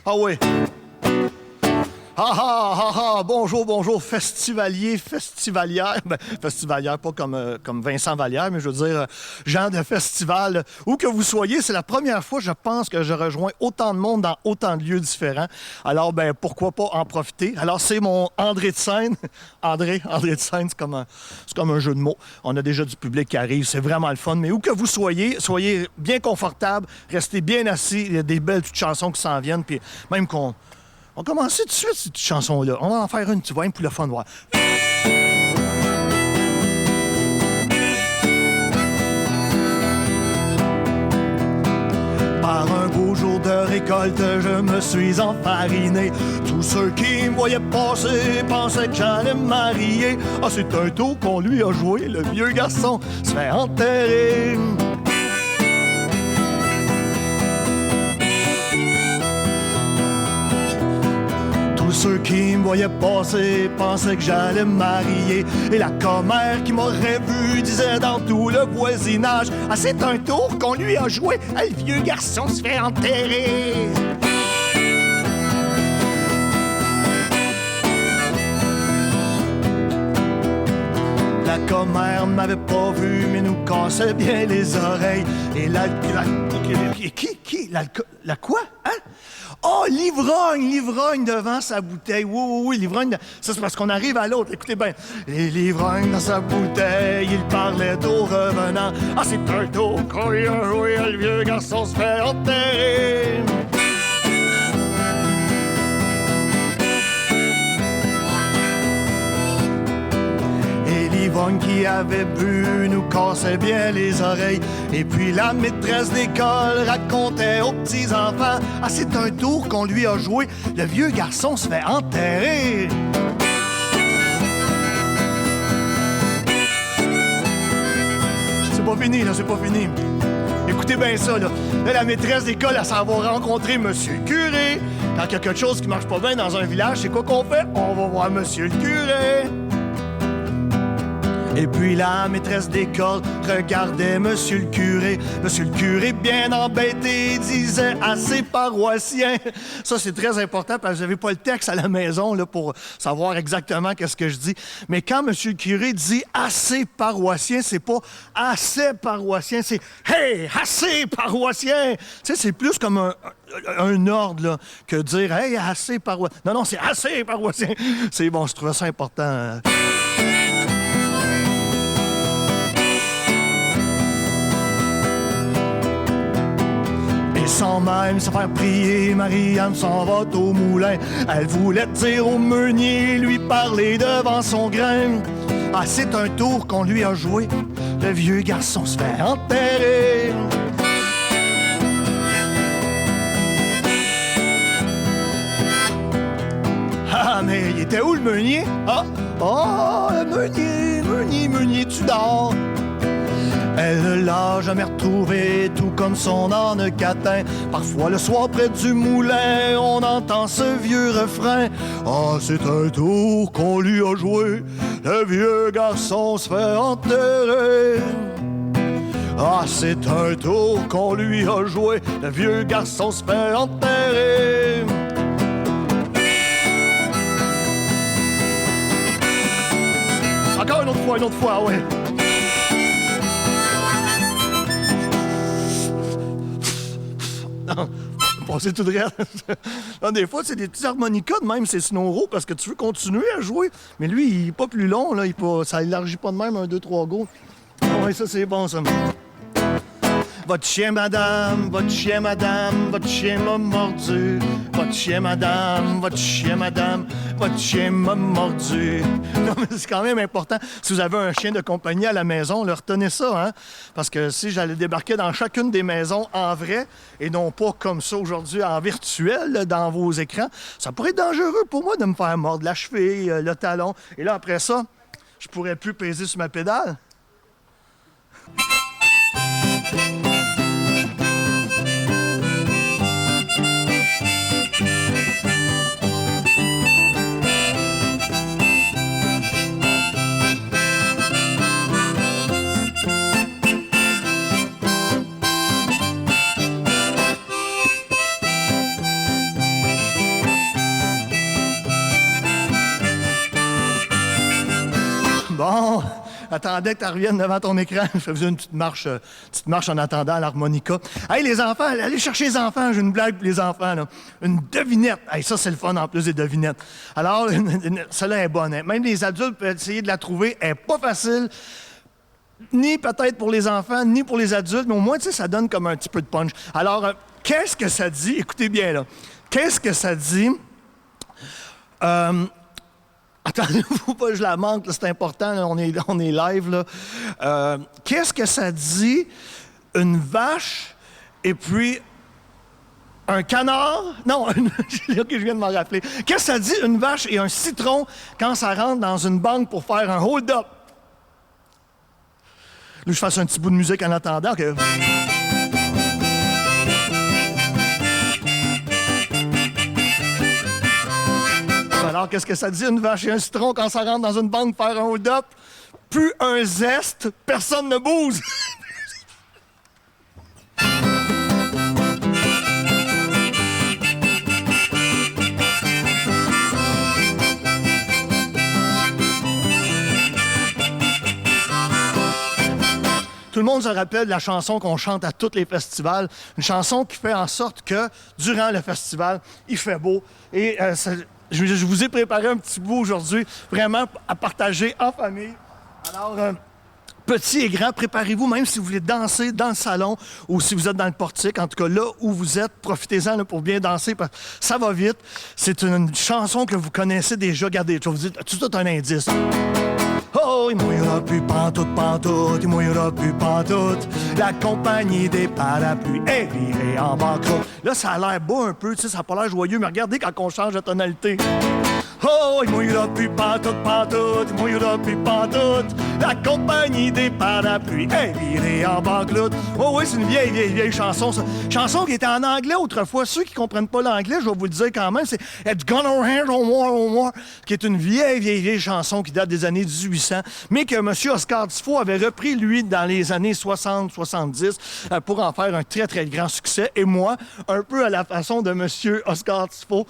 Ah oui. Bonjour, festivaliers, festivalières. Ben, festivalières, pas comme Vincent Vallière, mais je veux dire, gens de festival. Où que vous soyez, c'est la première fois, je pense, que je rejoins autant de monde dans autant de lieux différents. Alors, ben, pourquoi pas en profiter? Alors, c'est mon André de scène. André de scène, c'est comme un jeu de mots. On a déjà du public qui arrive, c'est vraiment le fun. Mais où que vous soyez, soyez bien confortable, restez bien assis. Il y a des belles petites chansons qui s'en viennent, puis même qu'on... On va commencer tout de suite, cette chanson-là. On va en faire une, tu vois, pour le fun de voir. Par un beau jour de récolte, je me suis enfariné. Tous ceux qui me voyaient passer pensaient que j'allais me marier. Ah, c'est un tour qu'on lui a joué, le vieux garçon se fait enterrer. Ceux qui me voyaient passer pensaient que j'allais me marier. Et la commère qui m'aurait vu disait dans tout le voisinage: ah, c'est un tour qu'on lui a joué, ah, le vieux garçon se fait enterrer. La commère m'avait pas vu, mais nous cassait bien les oreilles. Et la quoi? Hein? Oh, l'ivrogne devant sa bouteille. Oui, l'ivrogne. Ça, c'est parce qu'on arrive à l'autre. Écoutez bien. Et l'ivrogne dans sa bouteille, il parlait au revenant. Ah, c'est un tour qu'on lui a joué, le vieux garçon se fait enterrer. L'ivrogne qui avait bu nous cassait bien les oreilles. Et puis la maîtresse d'école racontait aux petits-enfants: ah, c'est un tour qu'on lui a joué, le vieux garçon se fait enterrer. C'est pas fini, là, c'est pas fini. Écoutez bien ça, là. Là, la maîtresse d'école, elle s'en va rencontrer monsieur le curé. Quand il y a quelque chose qui marche pas bien dans un village, c'est quoi qu'on fait? On va voir monsieur le curé. Et puis la maîtresse d'école regardait monsieur le curé. Monsieur le curé, bien embêté, disait à ses paroissiens. Ça, c'est très important parce que j'avais pas le texte à la maison là, pour savoir exactement qu'est-ce que je dis. Mais quand monsieur le curé dit « assez paroissiens », c'est pas « assez paroissiens », c'est « hey, assez paroissiens ». Tu sais, c'est plus comme un ordre là, que dire « hey, assez paroissiens ». Non, c'est « assez paroissiens ». C'est bon, je trouvais ça important. Sans même se faire prier, Marianne s'en va au moulin. Elle voulait dire au meunier, lui parler devant son grain. Ah, c'est un tour qu'on lui a joué, le vieux garçon se fait enterrer. Ah, mais il était où le meunier? Meunier, tu dors. Elle l'a jamais retrouvé, tout comme son âne catin. Parfois le soir près du moulin, on entend ce vieux refrain. Ah, c'est un tour qu'on lui a joué, le vieux garçon se fait enterrer. Ah, c'est un tour qu'on lui a joué, le vieux garçon se fait enterrer. Encore une autre fois, ouais. Non, c'est tout de rien. Non, des fois, c'est des petits harmonicas de même, c'est Snowro, parce que tu veux continuer à jouer. Mais lui, il est pas plus long, là. Ça élargit pas de même, 1, 2, 3 go. Ah ouais, ça, c'est bon, ça. Votre chien, madame, votre chien m'a mordu. Votre chien, madame, votre chien m'a mordu. Non, mais c'est quand même important. Si vous avez un chien de compagnie à la maison, le retenez ça, hein? Parce que si j'allais débarquer dans chacune des maisons en vrai, et non pas comme ça aujourd'hui en virtuel, là, dans vos écrans, ça pourrait être dangereux pour moi de me faire mordre la cheville, le talon. Et là, après ça, je pourrais plus peser sur ma pédale. Attendais que tu reviennes devant ton écran. Je faisais une petite marche en attendant l'harmonica. Hey, les enfants, allez chercher les enfants. J'ai une blague pour les enfants, là. Une devinette. Hey, ça, c'est le fun en plus des devinettes. Alors, celle-là est bonne. Hein. Même les adultes peuvent essayer de la trouver. Elle n'est pas facile. Ni peut-être pour les enfants, ni pour les adultes, mais au moins, tu sais, ça donne comme un petit peu de punch. Alors, qu'est-ce que ça dit? Écoutez bien, là. Qu'est-ce que ça dit? Attendez-vous pas, je la manque, là, c'est important, là, on est live, là. Qu'est-ce que ça dit? Une vache et puis un canard? Non, OK, je viens de m'en rappeler. Qu'est-ce que ça dit? Une vache et un citron quand ça rentre dans une banque pour faire un hold-up? Là, je fasse un petit bout de musique en attendant. Okay. Alors, qu'est-ce que ça dit, une vache et un citron, quand ça rentre dans une banque faire un hold-up? Plus un zeste, personne ne bouge. Tout le monde se rappelle de la chanson qu'on chante à tous les festivals, une chanson qui fait en sorte que, durant le festival, il fait beau. Et je vous ai préparé un petit bout aujourd'hui, vraiment à partager en famille. Alors, petits et grands, préparez-vous, même si vous voulez danser dans le salon ou si vous êtes dans le portique. En tout cas, là où vous êtes, profitez-en là, pour bien danser, parce que ça va vite. C'est une chanson que vous connaissez déjà. Regardez, je vais vous dire tout un indice. Oh, il mouillera plus pantoute, pantoute, il mouillera plus pantoute. La compagnie des parapluies est virée en banqueroute. Là, ça a l'air beau un peu, tu sais, ça n'a pas l'air joyeux, mais regardez quand on change de tonalité. Oh, il mouillera plus pantoute, pantoute, il mouillera plus pantoute. La compagnie des parapluies est virée en banqueroute. Oh oui, c'est une vieille chanson, ça. Chanson qui était en anglais autrefois. Ceux qui ne comprennent pas l'anglais, je vais vous le dire quand même, c'est It's Gonna Rain on War, qui est une vieille chanson qui date des années 1800, mais que M. Oscar Tifo avait repris, lui, dans les années 60-70, pour en faire un très, très grand succès. Et moi, un peu à la façon de M. Oscar Tifo,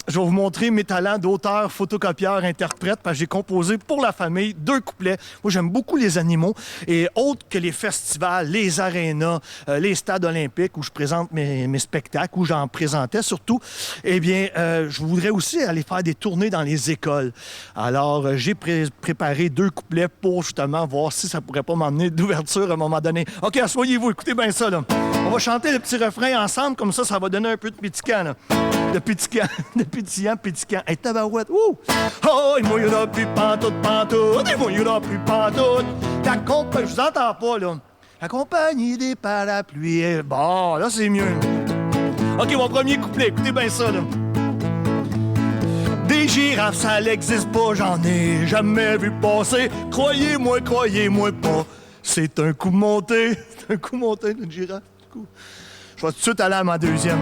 je vais vous montrer mes talents d'auteur, photocopieur, interprète, parce que j'ai composé pour la famille 2 couplets. Moi, j'aime beaucoup les animaux. Et autres que les festivals, les arénas, les stades olympiques où je présente mes spectacles, où j'en présentais surtout, eh bien, je voudrais aussi aller faire des tournées dans les écoles. Alors, j'ai préparé 2 couplets pour justement voir si ça pourrait pas m'emmener d'ouverture à un moment donné. OK, asseyez-vous, écoutez bien ça, là. On va chanter le petit refrain ensemble, comme ça va donner un peu de piquant, là. De pétillant. Hey, tabarouette, ouh! Oh, il mouillera plus pantoute, pantoute, il mouillera plus pantoute. La compagnie, je vous entends pas, là. La compagnie des parapluies. Bon, là, c'est mieux. OK, mon premier couplet, écoutez bien ça, là. Des girafes, ça n'existe pas, j'en ai jamais vu passer. Croyez-moi pas, c'est un coup monté. C'est un coup monté, une girafe. Je vais tout de suite aller à ma deuxième.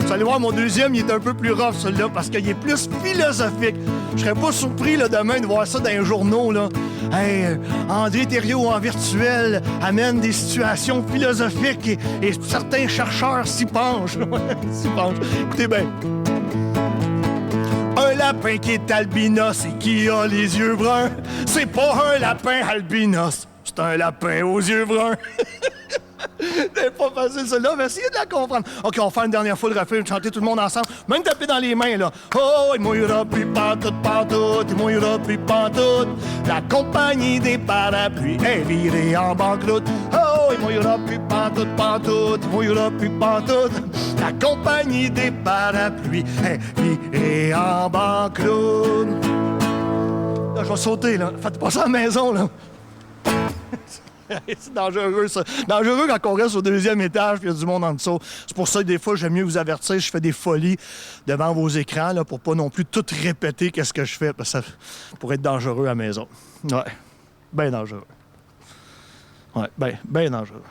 Vous allez voir, mon deuxième, il est un peu plus rough, celui-là, parce qu'il est plus philosophique. Je serais pas surpris, là, demain, de voir ça dans les journaux, là. Hey, André Thériault en virtuel amène des situations philosophiques et certains chercheurs s'y penchent. S'y penchent. Écoutez bien. Un lapin qui est albinos et qui a les yeux bruns, c'est pas un lapin albinos, c'est un lapin aux yeux bruns. C'est pas facile, celle-là, mais essayez de la comprendre. OK, on va faire une dernière fois le refrain, chanter tout le monde ensemble. Même taper dans les mains, là. Oh, il mouillera plus pantoute, pantoute, il mouillera plus pantoute. La compagnie des parapluies est virée en banqueroute. Oh, il mouillera plus pantoute, pantoute, il mouillera plus pantoute. La compagnie des parapluies est virée en banqueroute. Là, je vais sauter, là. Faites pas ça à la maison, là. C'est dangereux, ça. Dangereux quand on reste au deuxième étage et il y a du monde en dessous. C'est pour ça que des fois, j'aime mieux vous avertir. Je fais des folies devant vos écrans là, pour pas non plus tout répéter qu'est-ce que je fais, parce que ça pourrait être dangereux à la maison. Ouais, bien dangereux. Ouais, bien dangereux.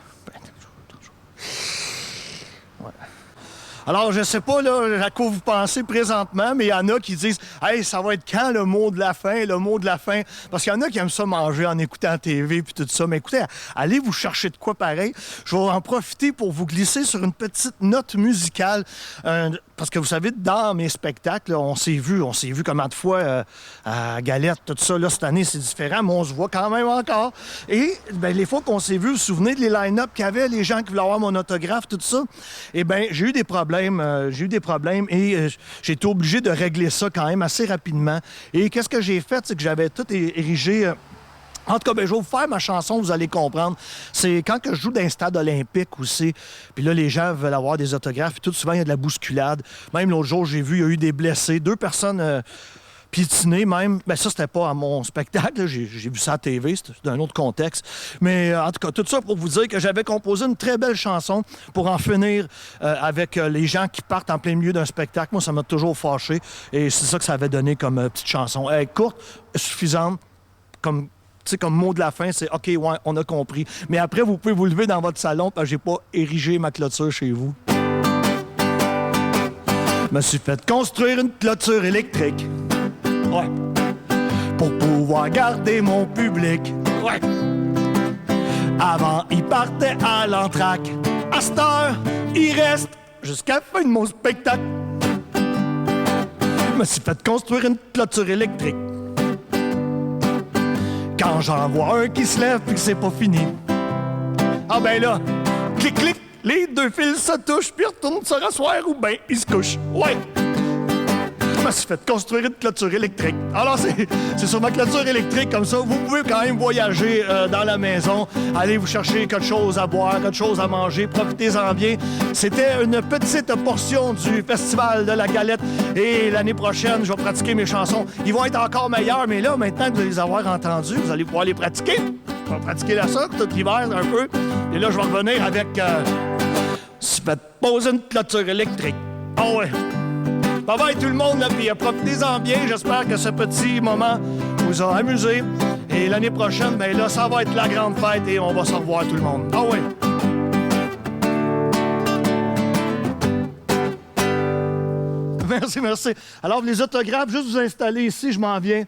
Ouais. Alors, je sais pas là, à quoi vous pensez présentement, mais il y en a qui disent « Hey, ça va être quand le mot de la fin, le mot de la fin? » Parce qu'il y en a qui aiment ça manger en écoutant la TV puis tout ça. Mais écoutez, allez vous chercher de quoi pareil. Je vais en profiter pour vous glisser sur une petite note musicale. Parce que vous savez, dans mes spectacles, là, on s'est vu combien de fois à Galette, tout ça. Là, cette année, c'est différent, mais on se voit quand même encore. Et bien, les fois qu'on s'est vu, vous vous souvenez de les line-up qu'il y avait, les gens qui voulaient avoir mon autographe, tout ça? Eh bien, j'ai eu des problèmes. Et j'ai été obligé de régler ça quand même assez rapidement. Et qu'est-ce que j'ai fait? C'est que j'avais tout érigé... En tout cas, ben, je vais vous faire ma chanson, vous allez comprendre. C'est quand que je joue dans un stade olympique aussi. Puis là, les gens veulent avoir des autographes. Puis tout souvent, il y a de la bousculade. Même l'autre jour, j'ai vu, il y a eu des blessés. 2 personnes piétinées même. Ben ça, c'était pas à mon spectacle. J'ai vu ça à la TV. C'était dans un autre contexte. Mais en tout cas, tout ça pour vous dire que j'avais composé une très belle chanson pour en finir avec les gens qui partent en plein milieu d'un spectacle. Moi, ça m'a toujours fâché. Et c'est ça que ça avait donné comme petite chanson. Courte, suffisante, comme... Tu sais, comme mot de la fin, c'est « OK, ouais, on a compris ». Mais après, vous pouvez vous lever dans votre salon parce que j'ai pas érigé ma clôture chez vous. Je me suis fait construire une clôture électrique. Ouais. Pour pouvoir garder mon public. Ouais. Avant, il partait à l'entraque. À cette heure, il reste jusqu'à la fin de mon spectacle. Je me suis fait construire une clôture électrique. Quand j'en vois un qui se lève puis que c'est pas fini. Ah ben là, clic, clic, les 2 fils se touchent puis retournent se rasseoir ou ben ils se couchent. Ouais! Je me suis fait construire une clôture électrique. Alors c'est sur ma clôture électrique comme ça, vous pouvez quand même voyager dans la maison, aller vous chercher quelque chose à boire, quelque chose à manger, profitez-en bien. C'était une petite portion du Festival de la Galette et l'année prochaine, je vais pratiquer mes chansons. Ils vont être encore meilleurs, mais là, maintenant que vous allez les avoir entendus, vous allez pouvoir les pratiquer. Je vais pratiquer la sorte tout l'hiver un peu. Et là, je vais revenir avec... se fait poser une clôture électrique. Ah ouais! Bye bye tout le monde, là, puis profitez-en bien. J'espère que ce petit moment vous a amusé. Et l'année prochaine, ben là, ça va être la grande fête et on va se revoir tout le monde. Ah ouais! Merci, merci. Alors, les autographes, juste vous installer ici, je m'en viens.